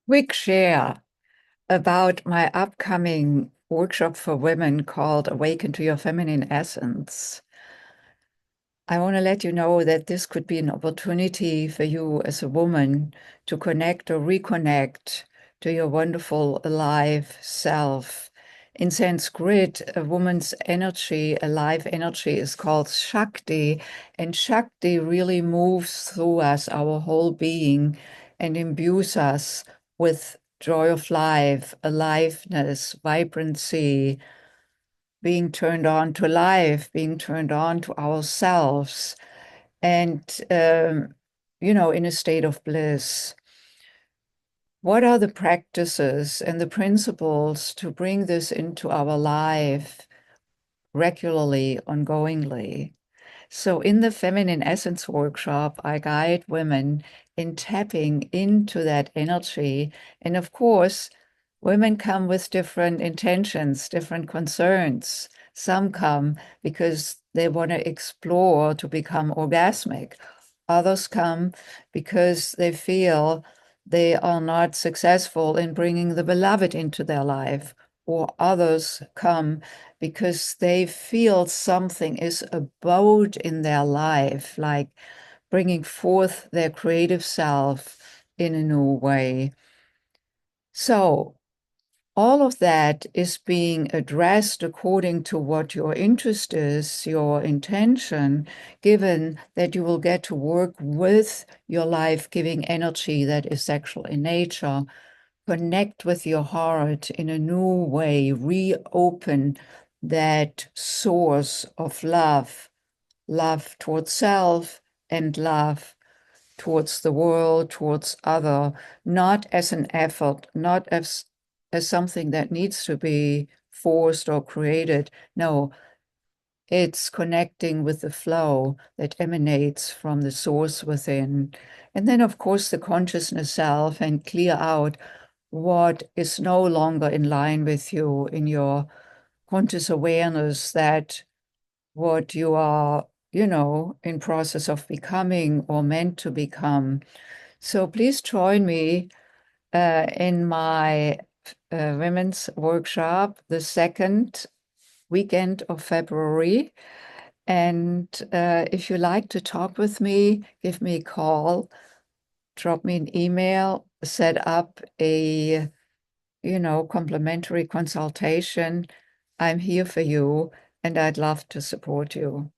Quick share about my upcoming workshop for women called Awaken to Your Feminine Essence. I want to let you know that this could be an opportunity for you as a woman to connect or reconnect to your wonderful alive self. In Sanskrit, a woman's energy, alive energy, is called Shakti, and Shakti really moves through us, our whole being, and imbues us with joy of life, aliveness, vibrancy, being turned on to life, being turned on to ourselves, and, in a state of bliss. What are the practices and the principles to bring this into our life regularly, ongoingly? So in the Feminine Essence workshop, I guide women in tapping into that energy. And of course, women come with different intentions, different concerns. Some come because they want to explore to become orgasmic. Others come because they feel they are not successful in bringing the beloved into their life. Or others come because they feel something is about in their life, like bringing forth their creative self in a new way. So all of that is being addressed according to what your interest is, your intention, given that you will get to work with your life-giving energy that is sexual in nature, connect with your heart in a new way, reopen that source of love, love towards self and love towards the world, towards other, not as an effort, not as something that needs to be forced or created. No, it's connecting with the flow that emanates from the source within. And then, of course, the consciousness self, and clear out what is no longer in line with you in your conscious awareness, that what you are, in process of becoming or meant to become. So please join me in my women's workshop the second weekend of February. And if you like to talk with me, give me a call, drop me an email, set up a, complimentary consultation. I'm here for you, and I'd love to support you.